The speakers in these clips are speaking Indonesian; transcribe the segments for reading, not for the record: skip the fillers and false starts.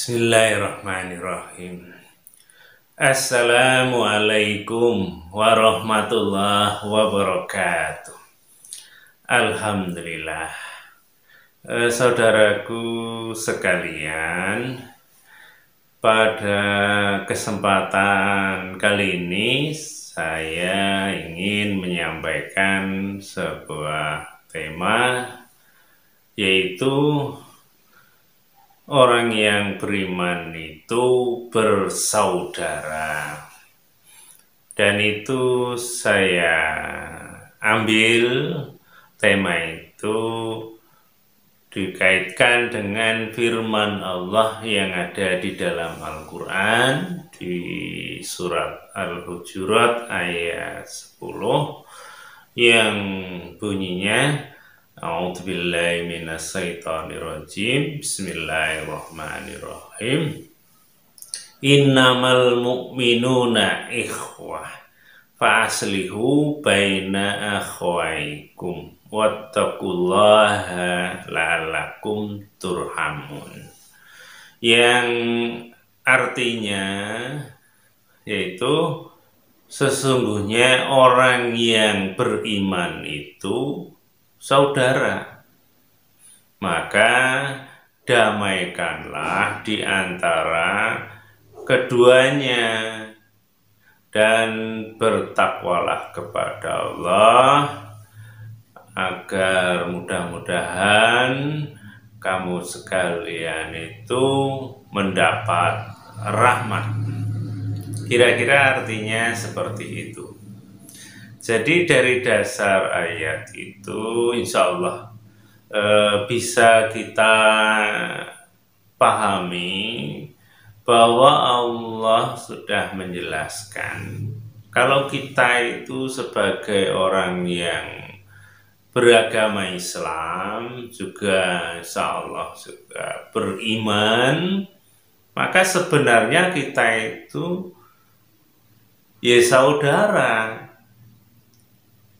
Bismillahirrahmanirrahim. Assalamualaikum warahmatullahi wabarakatuh. Alhamdulillah. Saudaraku sekalian, pada kesempatan kali ini saya ingin menyampaikan sebuah tema, yaitu orang yang beriman itu bersaudara. Dan itu saya ambil tema itu dikaitkan dengan firman Allah yang ada di dalam Al-Quran di surat Al-Hujurat ayat 10 yang bunyinya A'udzubillahi minasyaitonirrajim. Bismillahirrahmanirrahim. Innamal mu'minuna ikhwah fa'aslihu baina akhwaikum wattaqullaha la'allakum turhamun. Yang artinya yaitu sesungguhnya orang yang beriman itu saudara, maka damaikanlah di antara keduanya dan bertakwalah kepada Allah agar mudah-mudahan kamu sekalian itu mendapat rahmat. Kira-kira artinya seperti itu. Jadi dari dasar ayat itu insya Allah bisa kita pahami bahwa Allah sudah menjelaskan kalau kita itu sebagai orang yang beragama Islam juga insya Allah juga beriman, maka sebenarnya kita itu ya saudara.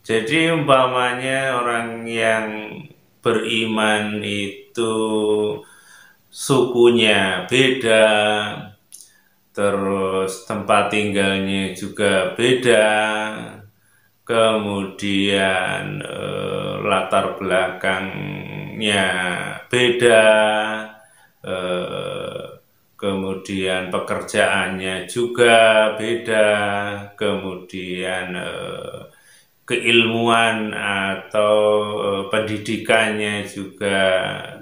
Jadi umpamanya orang yang beriman itu sukunya beda, terus tempat tinggalnya juga beda, kemudian latar belakangnya beda, kemudian pekerjaannya juga beda, kemudian keilmuan atau pendidikannya juga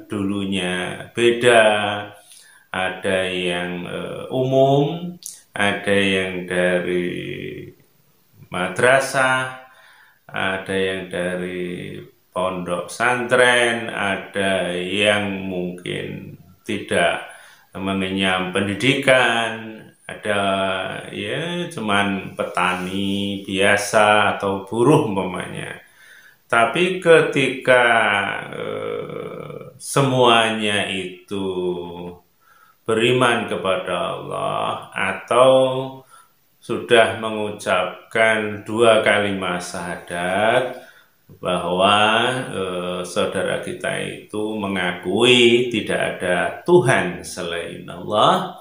dulunya beda, ada yang umum, ada yang dari madrasah, ada yang dari pondok pesantren, ada yang mungkin tidak mengenyam pendidikan, ada ya cuman petani biasa atau buruh umpamanya. Tapi ketika semuanya itu beriman kepada Allah atau sudah mengucapkan dua kalimat syahadat bahwa saudara kita itu mengakui tidak ada Tuhan selain Allah,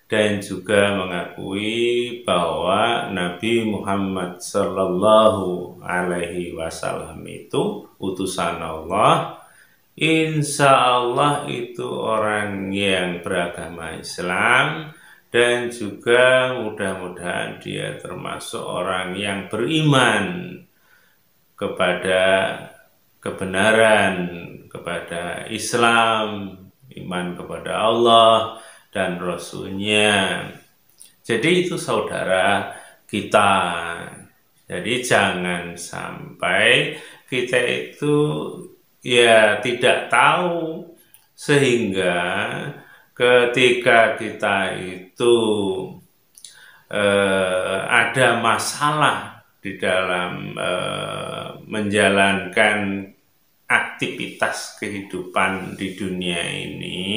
dan juga mengakui bahwa Nabi Muhammad Sallallahu Alaihi Wasallam itu utusan Allah. Insya Allah itu orang yang beragama Islam, dan juga mudah-mudahan dia termasuk orang yang beriman kepada kebenaran, kepada Islam, iman kepada Allah dan Rasulnya. Jadi itu saudara kita. Jadi jangan sampai kita itu ya tidak tahu, sehingga ketika kita itu ada masalah di dalam menjalankan aktivitas kehidupan di dunia ini,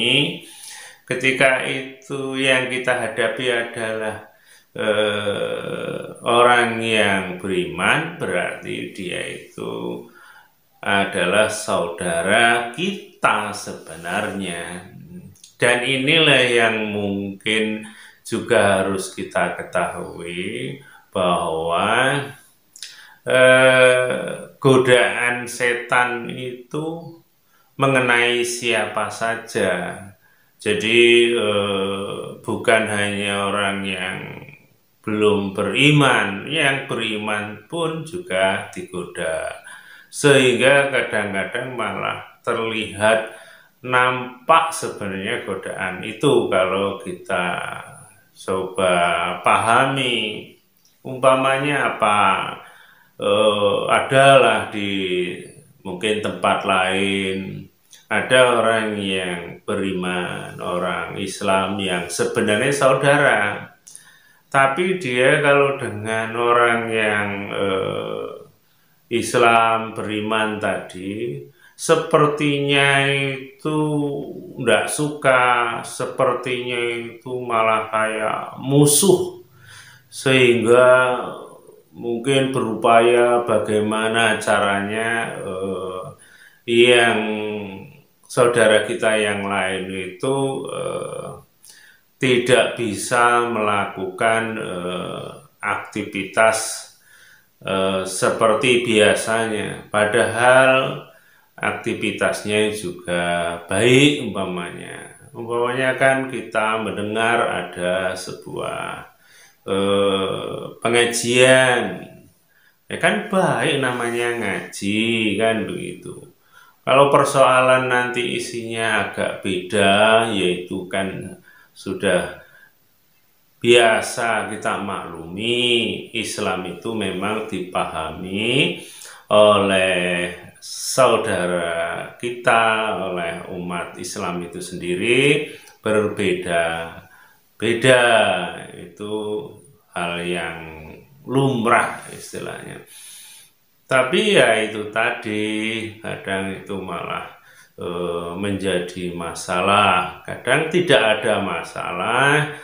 ketika itu yang kita hadapi adalah orang yang beriman, berarti dia itu adalah saudara kita sebenarnya. Dan inilah yang mungkin juga harus kita ketahui bahwa godaan setan itu mengenai siapa saja. Jadi bukan hanya orang yang belum beriman, yang beriman pun juga digoda. Sehingga kadang-kadang malah terlihat nampak sebenarnya godaan itu kalau kita coba pahami. Umpamanya apa? Adalah di mungkin tempat lain ada orang yang beriman, orang Islam yang sebenarnya saudara, tapi dia kalau dengan orang yang Islam beriman tadi, sepertinya itu tidak suka, sepertinya itu malah kayak musuh, sehingga mungkin berupaya bagaimana caranya yang saudara kita yang lain itu tidak bisa melakukan aktivitas seperti biasanya, padahal aktivitasnya juga baik. Umpamanya kan kita mendengar ada sebuah pengajian, ya kan baik namanya ngaji kan begitu. Kalau persoalan nanti isinya agak beda, yaitu kan sudah biasa kita maklumi, Islam itu memang dipahami oleh saudara kita, oleh umat Islam itu sendiri berbeda-beda. Itu hal yang lumrah istilahnya. Tapi ya itu tadi, kadang itu malah menjadi masalah, kadang tidak ada masalah,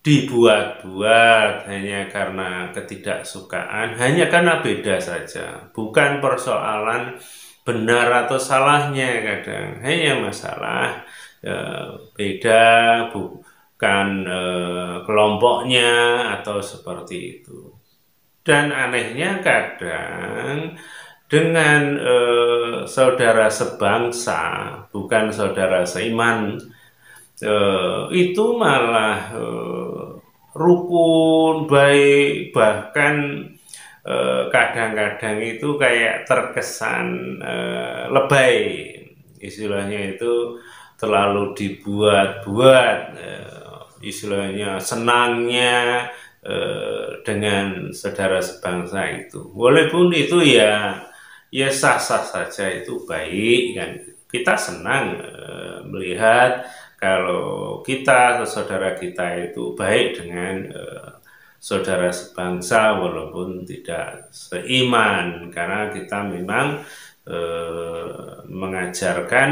dibuat-buat hanya karena ketidaksukaan, hanya karena beda saja, bukan persoalan benar atau salahnya, kadang hanya masalah beda, bukan kelompoknya atau seperti itu. Dan anehnya kadang dengan saudara sebangsa, bukan saudara seiman, itu malah rukun, baik, bahkan kadang-kadang itu kayak terkesan lebay, istilahnya itu terlalu dibuat-buat, istilahnya senangnya dengan saudara sebangsa itu, walaupun itu ya sah-sah saja, itu baik kan, kita senang melihat kalau kita atau saudara kita itu baik dengan saudara sebangsa walaupun tidak seiman, karena kita memang mengajarkan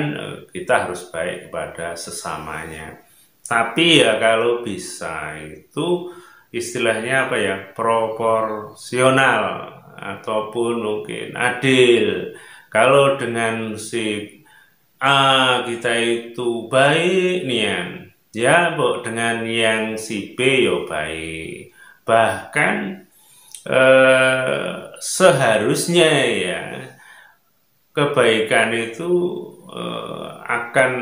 kita harus baik kepada sesamanya. Tapi ya kalau bisa itu istilahnya apa ya, proporsional ataupun mungkin adil. Kalau dengan si A kita itu baik nian, ya dengan yang si B yo baik. Bahkan seharusnya ya kebaikan itu akan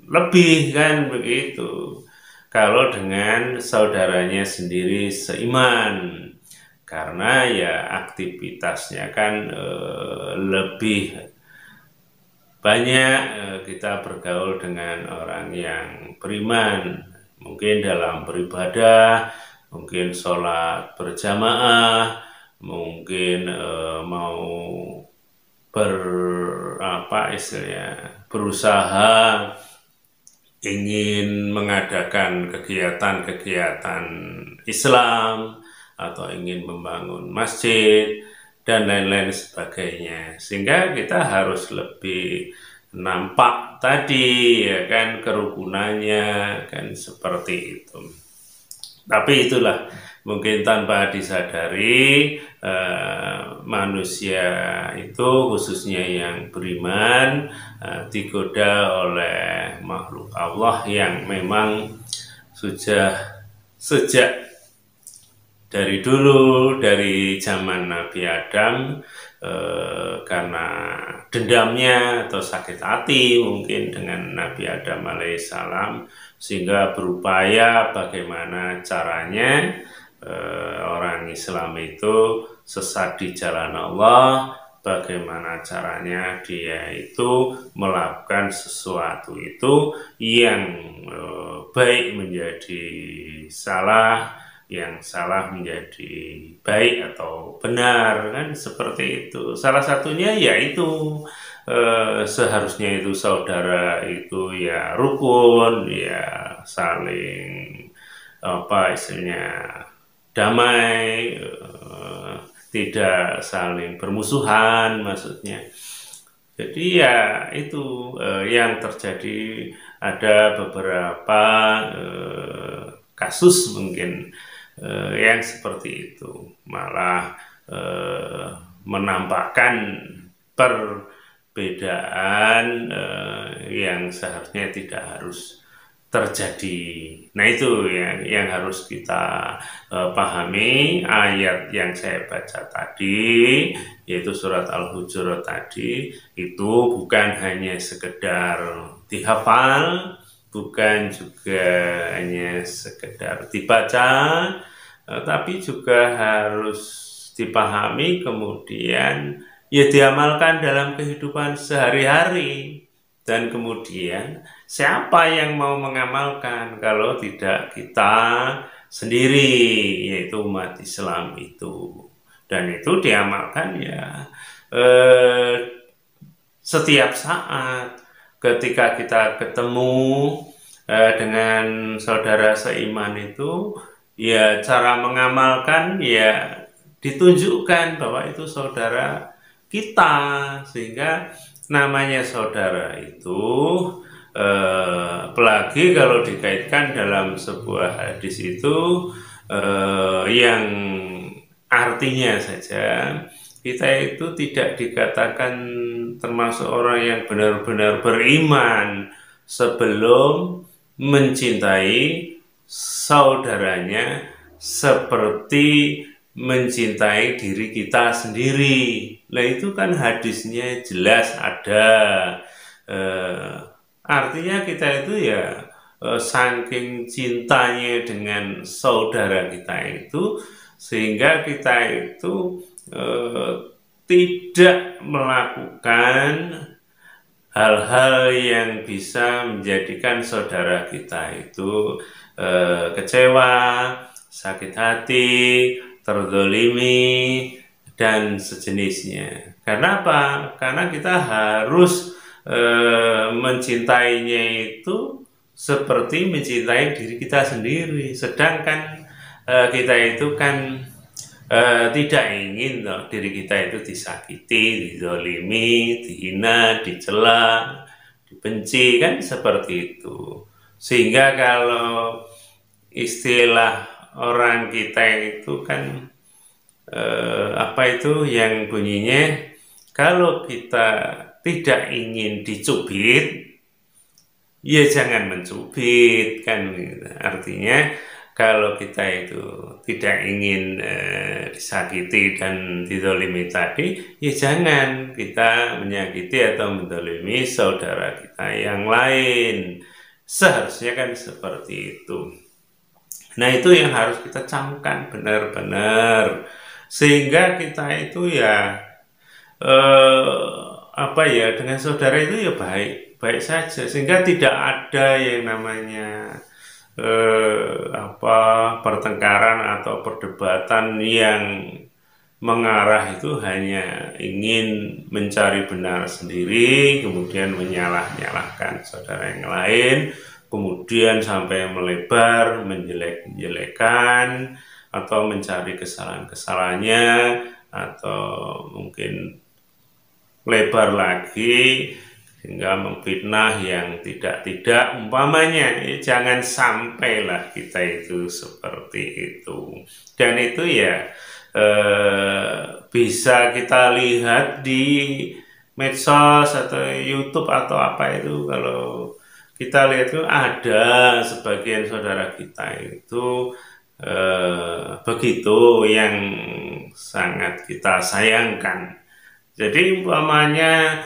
lebih kan begitu kalau dengan saudaranya sendiri seiman, karena ya aktivitasnya kan lebih banyak, kita bergaul dengan orang yang beriman, mungkin dalam beribadah, mungkin sholat berjamaah, mungkin mau berusaha ingin mengadakan kegiatan-kegiatan Islam atau ingin membangun masjid dan lain-lain sebagainya, sehingga kita harus lebih nampak tadi ya kan kerukunannya kan seperti itu. Tapi itulah mungkin tanpa disadari manusia itu khususnya yang beriman digoda oleh makhluk Allah yang memang sudah sejak dari dulu, dari zaman Nabi Adam, karena dendamnya atau sakit hati mungkin dengan Nabi Adam alaihissalam, sehingga berupaya bagaimana caranya orang Islam itu sesat di jalan Allah, bagaimana caranya dia itu melakukan sesuatu itu yang baik menjadi salah, yang salah menjadi baik atau benar, kan seperti itu. Salah satunya yaitu seharusnya itu saudara itu ya rukun, ya saling apa istilahnya damai, tidak saling bermusuhan maksudnya. Jadi ya itu yang terjadi, ada beberapa kasus mungkin yang seperti itu, malah menampakkan perbedaan yang seharusnya tidak harus terjadi. Nah itu yang harus kita pahami. Ayat yang saya baca tadi, yaitu surat Al-Hujurat tadi, itu bukan hanya sekedar dihafal, bukan juga hanya sekedar dibaca, tapi juga harus dipahami, kemudian ya diamalkan dalam kehidupan sehari-hari. Dan kemudian siapa yang mau mengamalkan kalau tidak kita sendiri, yaitu umat Islam itu. Dan itu diamalkan ya setiap saat. Ketika kita ketemu dengan saudara seiman itu, ya cara mengamalkan ya ditunjukkan bahwa itu saudara kita, sehingga namanya saudara itu apalagi kalau dikaitkan dalam sebuah hadis itu yang artinya saja kita itu tidak dikatakan termasuk orang yang benar-benar beriman sebelum mencintai saudaranya seperti mencintai diri kita sendiri. Nah itu kan hadisnya jelas ada. Artinya kita itu ya saking cintanya dengan saudara kita itu, sehingga kita itu tidak melakukan hal-hal yang bisa menjadikan saudara kita itu kecewa, sakit hati, terzolimi, dan sejenisnya. Karena apa? Karena kita harus mencintainya itu seperti mencintai diri kita sendiri. Sedangkan kita itu kan tidak ingin diri kita itu disakiti, dizolimi, dihina, dicela, dibenci, kan seperti itu. Sehingga kalau istilah orang kita itu kan apa itu yang bunyinya, kalau kita tidak ingin dicubit, ya jangan mencubit, kan artinya kalau kita itu tidak ingin disakiti dan dizolimi tadi, ya jangan kita menyakiti atau menzolimi saudara kita yang lain. Seharusnya kan seperti itu. Nah itu yang harus kita camkan benar-benar, sehingga kita itu ya apa ya, dengan saudara itu ya baik saja, sehingga tidak ada yang namanya pertengkaran atau perdebatan yang mengarah itu hanya ingin mencari benar sendiri, kemudian menyalah-nyalahkan saudara yang lain, kemudian sampai melebar menjelek-jelekan atau mencari kesalahan-kesalahannya, atau mungkin lebar lagi hingga memfitnah yang tidak umpamanya. Jangan sampailah kita itu seperti itu. Dan itu ya bisa kita lihat di medsos atau YouTube atau apa itu. Kalau kita lihat itu ada sebagian saudara kita itu begitu, yang sangat kita sayangkan. Jadi umpamanya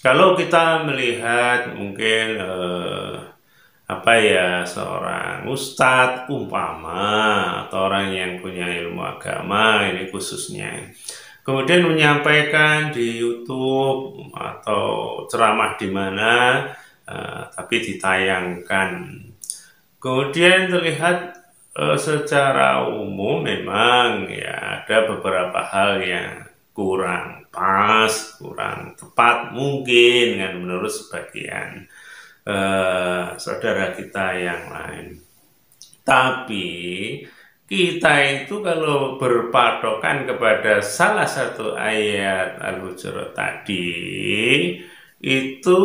kalau kita melihat mungkin apa ya, seorang ustadz umpama atau orang yang punya ilmu agama ini khususnya, kemudian menyampaikan di YouTube atau ceramah di mana, tapi ditayangkan, kemudian terlihat secara umum memang ya ada beberapa hal yang kurang pas, kurang tepat mungkin kan menurut sebagian saudara kita yang lain. Tapi kita itu kalau berpatokan kepada salah satu ayat Al-Hujurat tadi, itu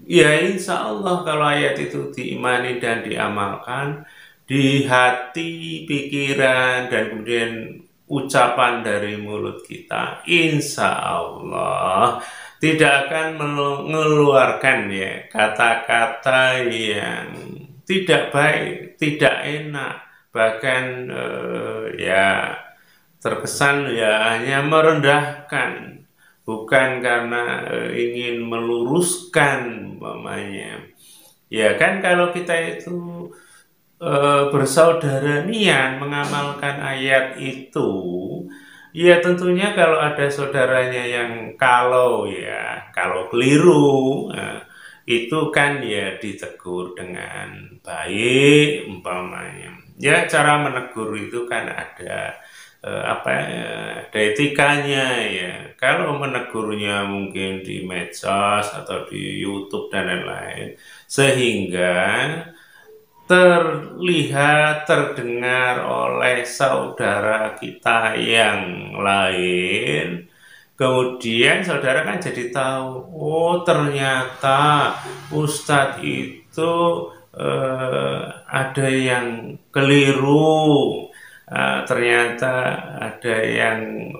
ya insya Allah kalau ayat itu diimani dan diamalkan di hati, pikiran, dan kemudian ucapan dari mulut kita, insya Allah tidak akan mengeluarkan ya kata-kata yang tidak baik, tidak enak, bahkan ya terkesan ya hanya merendahkan, bukan karena ingin meluruskan umpamanya. Ya kan kalau kita itu bersaudara niat mengamalkan ayat itu, ya tentunya kalau ada saudaranya yang kalau keliru, itu kan ya ditegur dengan baik umpamanya. Ya cara menegur itu kan ada ada etikanya ya. Kalau menegurnya mungkin di medsos atau di YouTube dan lain-lain, sehingga terlihat, terdengar oleh saudara kita yang lain, kemudian saudara kan jadi tahu, oh ternyata Ustadz itu ada yang keliru, ternyata ada yang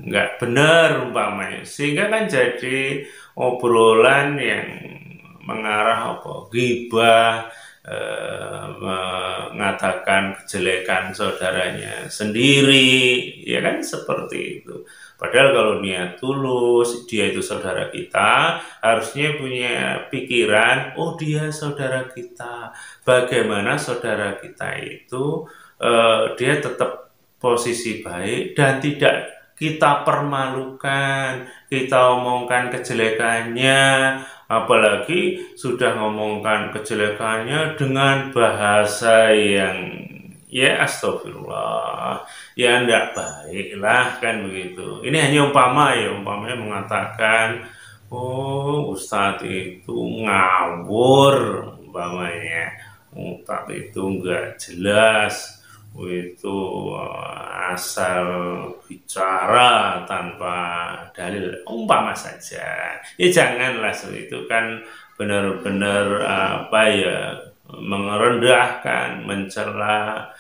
nggak benar umpamanya, sehingga kan jadi obrolan yang mengarah ghibah, mengatakan kejelekan saudaranya sendiri, ya kan seperti itu. Padahal kalau niat tulus, dia itu saudara kita, harusnya punya pikiran, oh dia saudara kita, bagaimana saudara kita itu dia tetap posisi baik dan tidak kita permalukan, kita omongkan kejelekannya, apalagi sudah ngomongkan kejelekannya dengan bahasa yang ya astagfirullah, ya enggak baik lah kan begitu. Ini hanya umpama ya, umpamanya mengatakan, oh Ustadz itu ngawur umpamanya, Ustadz itu enggak jelas, itu asal bicara tanpa dalil umpama saja. Ya janganlah, itu kan benar-benar apa ya, merendahkan, mencela.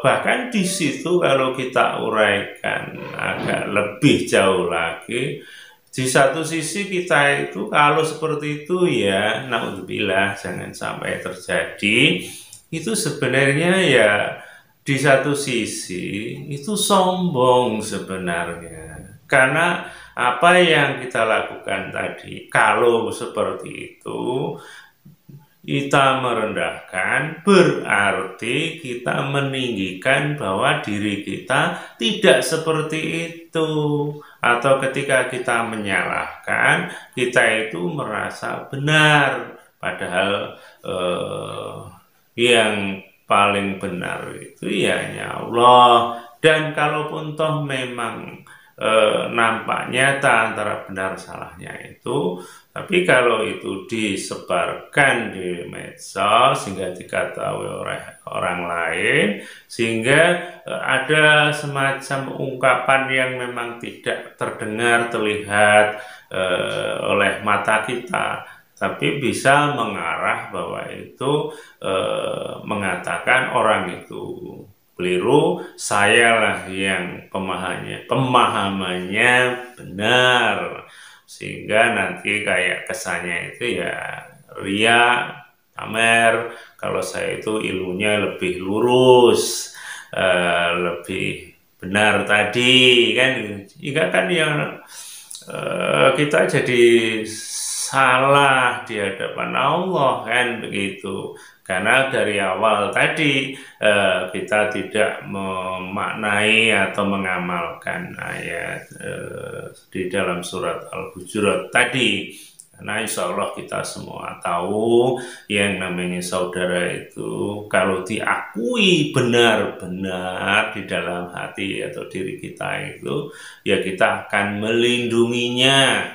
Bahkan di situ kalau kita uraikan agak lebih jauh lagi, di satu sisi kita itu kalau seperti itu ya naudzubillah, jangan sampai terjadi. Itu sebenarnya ya di satu sisi itu sombong sebenarnya, karena apa yang kita lakukan tadi, kalau seperti itu kita merendahkan, berarti kita meninggikan bahwa diri kita tidak seperti itu. Atau ketika kita menyalahkan, kita itu merasa benar, padahal yang paling benar itu ya hanya Allah. Dan kalaupun toh memang nampak nyata antara benar salahnya itu, tapi kalau itu disebarkan di medsos sehingga diketahui oleh orang lain, sehingga ada semacam ungkapan yang memang tidak terdengar, terlihat oleh mata kita, tapi bisa mengarah bahwa itu mengatakan orang itu keliru, sayalah yang pemahamannya benar, sehingga nanti kayak kesannya itu ya ria, pamer. Kalau saya itu ilmunya lebih lurus, lebih benar tadi kan, jika kan yang kita jadi salah di hadapan Allah kan begitu, karena dari awal tadi kita tidak memaknai atau mengamalkan ayat di dalam surat Al-Hujurat tadi. Karena insya Allah kita semua tahu yang namanya saudara itu kalau diakui benar-benar di dalam hati atau diri kita itu, ya kita akan melindunginya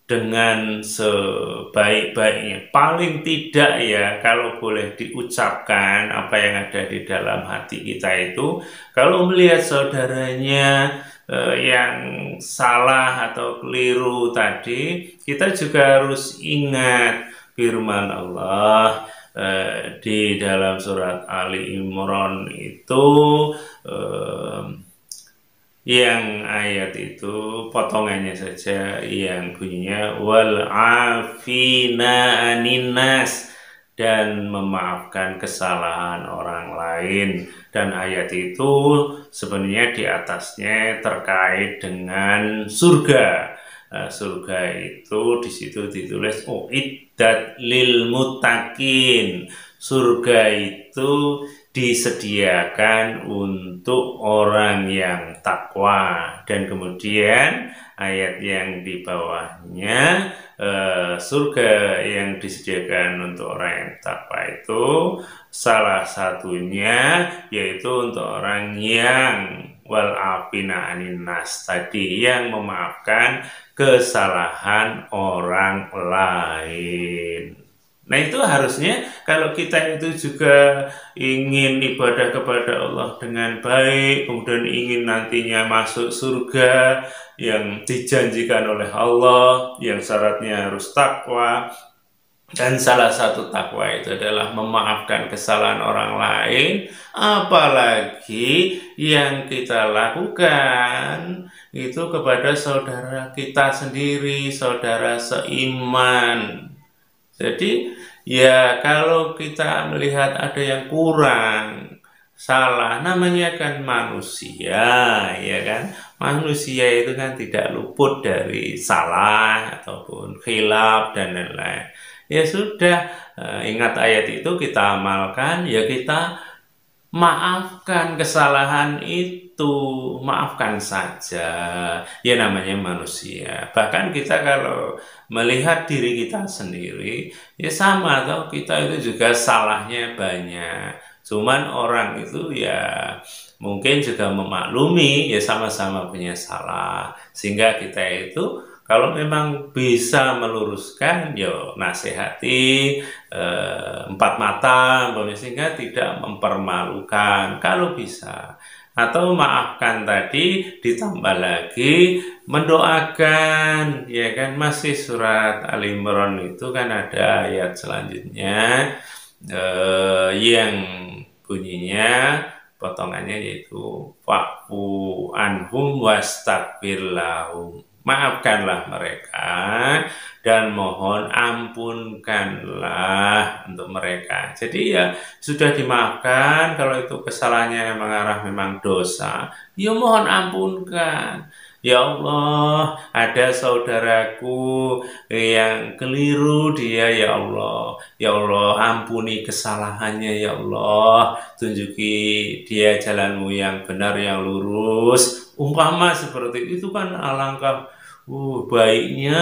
dengan sebaik-baiknya. Paling tidak ya, kalau boleh diucapkan apa yang ada di dalam hati kita itu, kalau melihat saudaranya yang salah atau keliru tadi, kita juga harus ingat firman Allah di dalam surat Ali Imran itu, yang ayat itu potongannya saja yang bunyinya wal afina aninas, dan memaafkan kesalahan orang lain. Dan ayat itu sebenarnya di atasnya terkait dengan surga. Surga itu di situ ditulis iddat lil muttaqin. Surga itu disediakan untuk orang yang takwa. Dan kemudian ayat yang di bawahnya, surga yang disediakan untuk orang yang takwa itu salah satunya yaitu untuk orang yang wal afina aninas tadi, yang memaafkan kesalahan orang lain. Nah itu harusnya kalau kita itu juga ingin ibadah kepada Allah dengan baik, kemudian ingin nantinya masuk surga yang dijanjikan oleh Allah, yang syaratnya harus takwa, dan salah satu takwa itu adalah memaafkan kesalahan orang lain, apalagi yang kita lakukan itu kepada saudara kita sendiri, saudara seiman. Jadi ya kalau kita melihat ada yang kurang, salah, namanya kan manusia, ya kan? Manusia itu kan tidak luput dari salah ataupun khilaf dan lain-lain. Ya sudah, ingat ayat itu, kita amalkan, ya kita maafkan kesalahan itu, maafkan saja. Ya namanya manusia. Bahkan kita kalau melihat diri kita sendiri, ya sama, atau kita itu juga salahnya banyak. Cuman orang itu ya mungkin juga memaklumi, ya sama-sama punya salah. Sehingga kita itu kalau memang bisa meluruskan, yo nasihati empat mata, sehingga tidak mempermalukan kalau bisa. Atau maafkan tadi, ditambah lagi mendoakan, ya kan. Masih surat Ali Imran itu kan ada ayat selanjutnya yang bunyinya potongannya yaitu fa'fu anhum wastaghfir lahum. Maafkanlah mereka dan mohon ampunkanlah untuk mereka. Jadi ya sudah dimaafkan, kalau itu kesalahannya mengarah memang dosa, ya mohon ampunkan. Ya Allah, ada saudaraku yang keliru dia, ya Allah. Ya Allah, ampuni kesalahannya, ya Allah. Tunjuki dia jalanmu yang benar, yang lurus. Umpama seperti itu kan alangkah baiknya,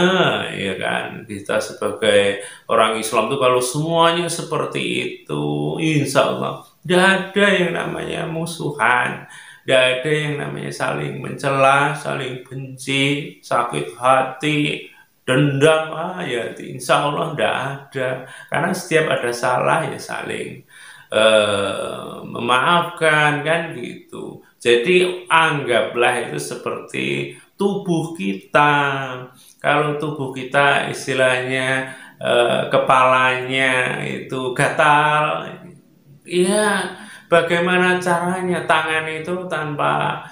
ya kan. Kita sebagai orang Islam tuh kalau semuanya seperti itu, insya Allah tidak ada yang namanya musuhan. Tidak ada yang namanya saling mencela, saling benci, sakit hati, dendam, ya insya Allah tidak ada. Karena setiap ada salah ya saling memaafkan kan gitu. Jadi anggaplah itu seperti tubuh kita. Kalau tubuh kita istilahnya kepalanya itu gatal, ya Bagaimana caranya? Tangan itu tanpa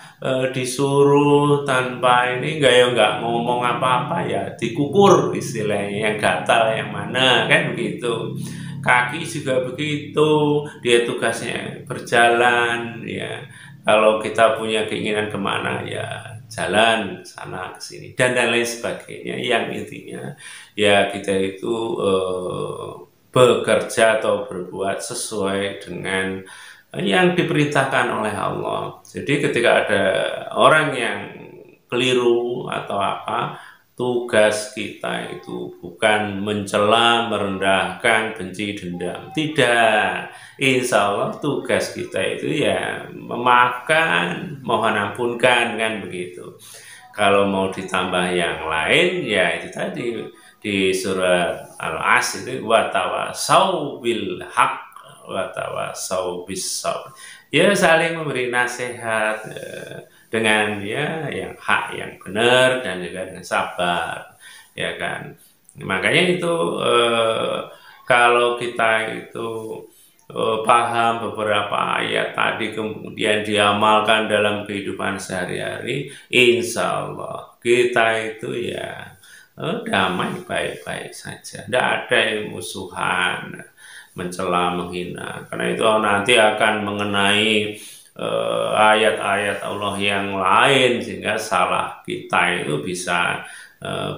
disuruh, tanpa ini nggak ngomong apa-apa ya dikukur istilahnya, yang gatal yang mana kan begitu. Kaki juga begitu, dia tugasnya berjalan ya. Kalau kita punya keinginan kemana ya jalan sana ke sini dan lain sebagainya. Yang intinya ya kita itu bekerja atau berbuat sesuai dengan yang diperintahkan oleh Allah. Jadi ketika ada orang yang keliru atau apa, tugas kita itu bukan mencela, merendahkan, benci, dendam. Tidak. Insya Allah tugas kita itu ya memaafkan, mohon ampunkan, kan begitu. Kalau mau ditambah yang lain, ya itu tadi di surat Al-As itu watawasau bil haq watawasau bis sabr. Ya saling memberi nasihat dengan ya yang hak, yang benar, dan juga dengan sabar, ya kan. Makanya itu kalau kita itu paham beberapa ayat tadi kemudian diamalkan dalam kehidupan sehari-hari, insya Allah kita itu ya damai baik-baik saja, tidak ada yang musuhan, mencela, menghina, karena itu nanti akan mengenai ayat-ayat Allah yang lain sehingga salah kita itu bisa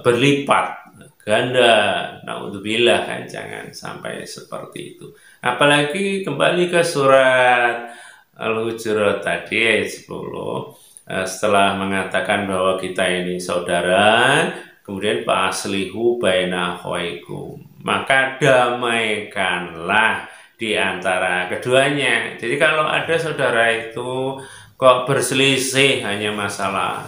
berlipat ganda. Naudzubillah, kan jangan sampai seperti itu. Apalagi kembali ke surat Al-Hujurat tadi ayat 10, setelah mengatakan bahwa kita ini saudara, kemudian fa'aslihu baina akhawaykum, maka damaikanlah di antara keduanya. Jadi kalau ada saudara itu kok berselisih hanya masalah,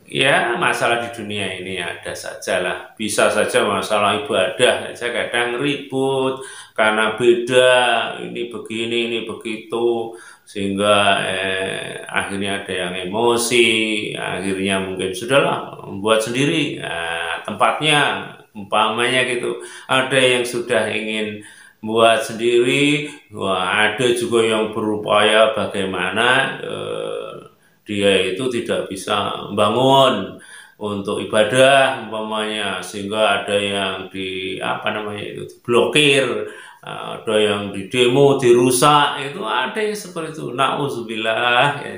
ya masalah di dunia ini ada sajalah, bisa saja masalah ibadah saja kadang ribut karena beda, ini begini, ini begitu, sehingga akhirnya ada yang emosi, akhirnya mungkin sudahlah membuat sendiri tempatnya, umpamanya gitu. Ada yang sudah ingin buat sendiri, wah ada juga yang berupaya bagaimana dia itu tidak bisa membangun untuk ibadah umpamanya, sehingga ada yang di apa namanya itu diblokir, ada yang di demo, dirusak, itu ada yang seperti itu. Nauzubillah, ya.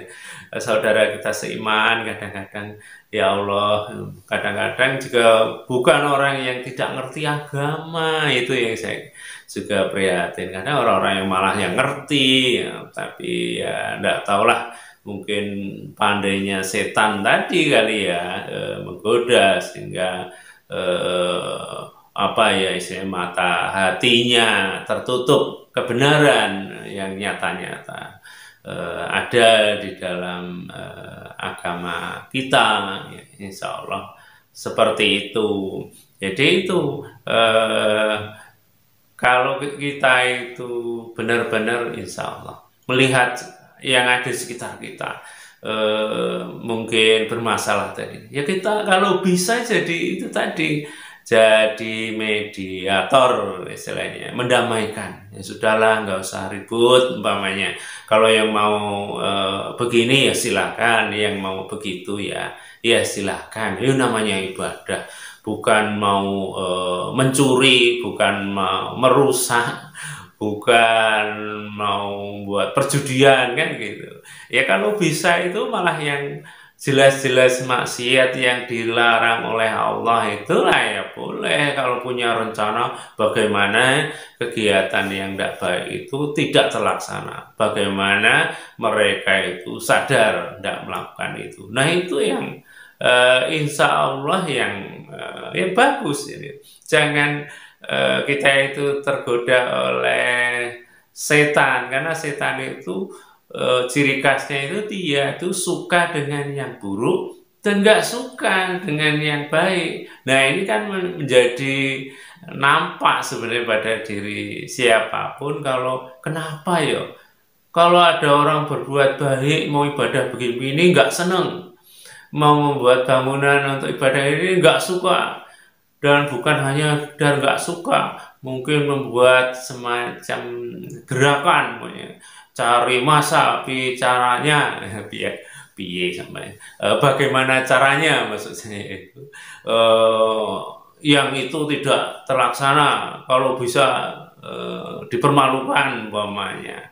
Saudara kita seiman kadang-kadang ya Allah, kadang-kadang juga bukan orang yang tidak ngerti agama, itu yang saya juga prihatin. Karena orang-orang yang malah yang ngerti ya, tapi ya enggak tahulah, mungkin pandainya setan tadi kali ya menggoda sehingga apa ya istilahnya mata hatinya tertutup kebenaran yang nyata-nyata ada di dalam agama kita, ya, insya Allah seperti itu. Jadi itu kalau kita itu benar-benar insya Allah melihat yang ada di sekitar kita mungkin bermasalah tadi, ya kita kalau bisa jadi itu tadi, jadi mediator istilahnya, mendamaikan. Ya sudahlah, nggak usah ribut umpamanya. Kalau yang mau begini ya silakan, yang mau begitu ya silakan. Itu namanya ibadah, bukan mau mencuri, bukan mau merusak, bukan mau buat perjudian, kan gitu. Ya kalau bisa itu malah yang jelas-jelas maksiat yang dilarang oleh Allah itulah ya boleh. Kalau punya rencana bagaimana kegiatan yang tidak baik itu tidak terlaksana, bagaimana mereka itu sadar tidak melakukan itu. Nah itu yang insya Allah yang bagus ini. Jangan kita itu tergoda oleh setan, karena setan itu ciri khasnya itu dia itu suka dengan yang buruk dan nggak suka dengan yang baik. Nah ini kan menjadi nampak sebenarnya pada diri siapapun, kalau kenapa ya kalau ada orang berbuat baik mau ibadah begini nggak seneng, mau membuat bangunan untuk ibadah ini nggak suka, dan bukan hanya nggak suka, mungkin membuat semacam gerakan cari masa caranya piye sampai bagaimana caranya maksudnya itu yang itu tidak terlaksana kalau bisa dipermalukan umpamanya.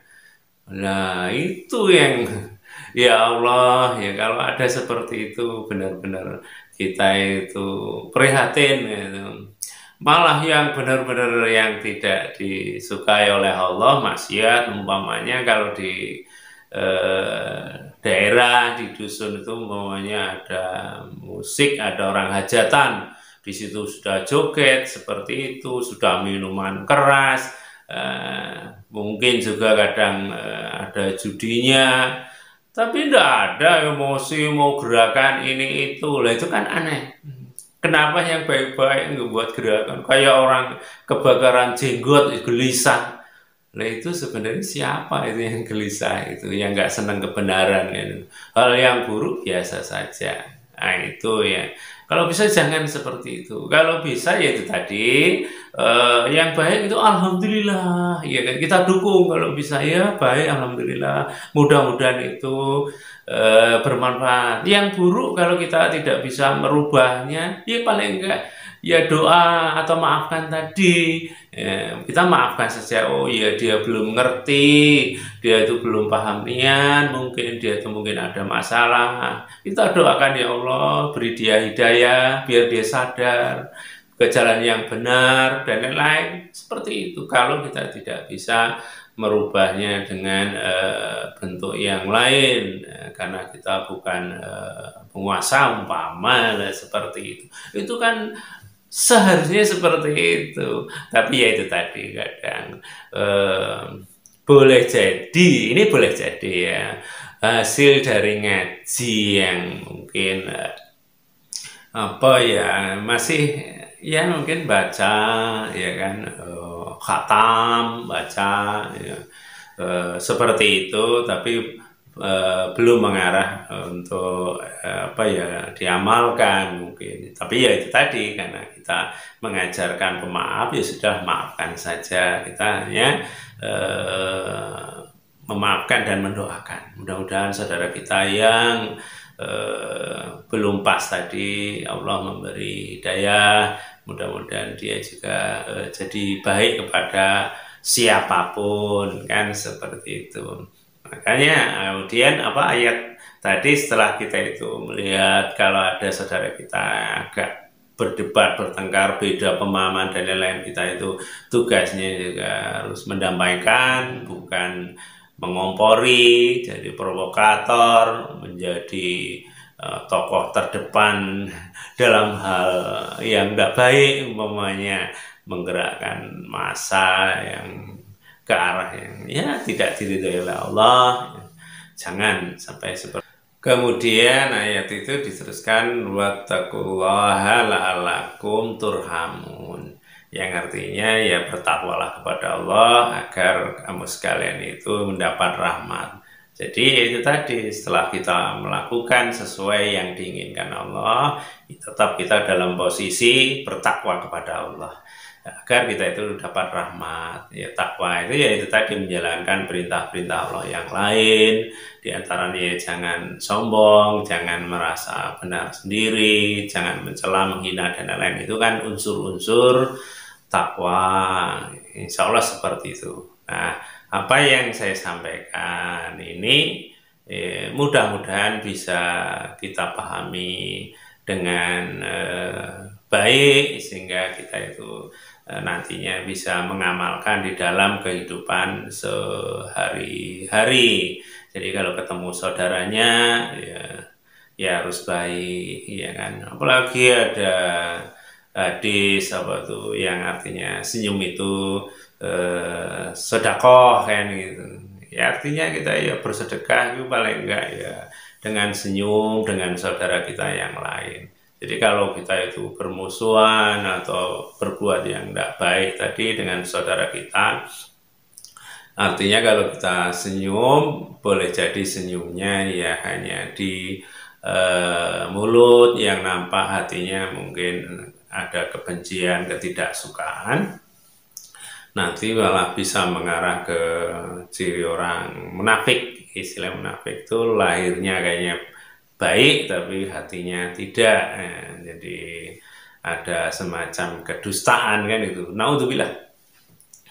Nah, itu yang ya Allah ya kalau ada seperti itu benar-benar kita itu prihatin gitu. Malah yang benar-benar yang tidak disukai oleh Allah maksiat umpamanya kalau di daerah di dusun itu umpamanya ada musik, ada orang hajatan, di situ sudah joget seperti itu, sudah minuman keras, mungkin juga kadang ada judinya, tapi tidak ada emosi mau gerakan ini itu, lah itu kan aneh. Kenapa yang baik-baik nggak buat gerakan kayak orang kebakaran jenggot gelisah? Nah itu sebenarnya siapa itu yang gelisah itu, yang nggak senang kebenaran gitu. Hal yang buruk biasa saja. Nah itu ya. Kalau bisa jangan seperti itu. Kalau bisa ya itu tadi yang baik itu alhamdulillah. Ya kan kita dukung kalau bisa ya baik alhamdulillah. Mudah-mudahan itu bermanfaat. Yang buruk kalau kita tidak bisa merubahnya, ya paling enggak ya doa atau maafkan tadi ya, kita maafkan saja. Oh ya dia belum ngerti, dia itu belum paham niat, mungkin dia itu mungkin ada masalah, kita doakan ya Allah beri dia hidayah biar dia sadar ke jalan yang benar dan lain-lain seperti itu. Kalau kita tidak bisa merubahnya dengan bentuk yang lain karena kita bukan penguasa umpama seperti itu kan seharusnya seperti itu. Tapi ya itu tadi kadang boleh jadi ini boleh jadi ya hasil dari ngaji yang mungkin apa ya masih ya mungkin baca ya kan khatam baca ya, seperti itu tapi belum mengarah untuk apa ya diamalkan mungkin. Tapi ya itu tadi karena kita mengajarkan pemaaf ya sudah maafkan saja, kita hanya memaafkan dan mendoakan. Mudah-mudahan saudara kita yang belum pas tadi Allah memberi hidayah, mudah-mudahan dia juga jadi baik kepada siapapun kan seperti itu. Makanya kemudian apa ayat tadi setelah kita itu melihat kalau ada saudara kita agak berdebat, bertengkar, beda pemahaman dan lain-lain, kita itu tugasnya juga harus mendamaikan, bukan mengompori, jadi provokator, menjadi tokoh terdepan dalam hal yang tidak baik, umpamanya menggerakkan massa yang ke arah yang ya tidak diridhoi oleh Allah. Jangan sampai seperti. Kemudian ayat itu diteruskan wattaqullaha la'allakum turhamun, yang artinya ya bertakwalah kepada Allah agar kamu sekalian itu mendapat rahmat. Jadi itu tadi setelah kita melakukan sesuai yang diinginkan Allah, tetap kita dalam posisi bertakwa kepada Allah agar kita itu dapat rahmat. Ya takwa itu ya itu tadi menjalankan perintah-perintah Allah yang lain, di antaranya ya jangan sombong, jangan merasa benar sendiri, jangan mencela, menghina dan lain-lain. Itu kan unsur-unsur takwa. Insya Allah seperti itu. Nah, apa yang saya sampaikan ini mudah-mudahan bisa kita pahami dengan baik sehingga kita itu nantinya bisa mengamalkan di dalam kehidupan sehari-hari. Jadi kalau ketemu saudaranya ya harus baik, ya kan. Apalagi ada hadis apa tuh yang artinya senyum itu sedekah kan gitu. Ya artinya kita ya bersedekah itu paling enggak ya dengan senyum dengan saudara kita yang lain. Jadi kalau kita itu bermusuhan atau berbuat yang tidak baik tadi dengan saudara kita, artinya kalau kita senyum, boleh jadi senyumnya ya hanya di mulut, yang nampak hatinya mungkin ada kebencian, ketidaksukaan. nanti malah bisa mengarah ke ciri orang munafik. Istilah munafik itu lahirnya kayaknya baik tapi hatinya tidak. Jadi ada semacam kedustaan kan itu. Naudzubillah.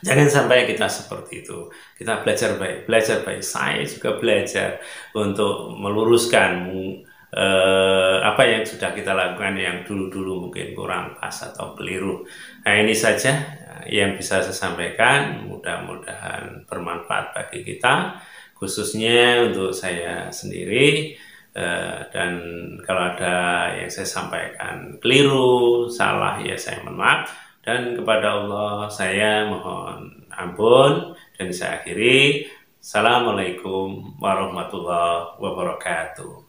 Jangan sampai kita seperti itu. Kita belajar baik, belajar baik. Saya juga belajar untuk meluruskan apa yang sudah kita lakukan yang dulu-dulu mungkin kurang pas atau keliru. Nah, ini saja yang bisa saya sampaikan. Mudah-mudahan bermanfaat bagi kita, khususnya untuk saya sendiri. Dan kalau ada yang saya sampaikan keliru, salah, ya saya mohon maaf. Dan kepada Allah saya mohon ampun dan saya akhiri. Assalamualaikum warahmatullahi wabarakatuh.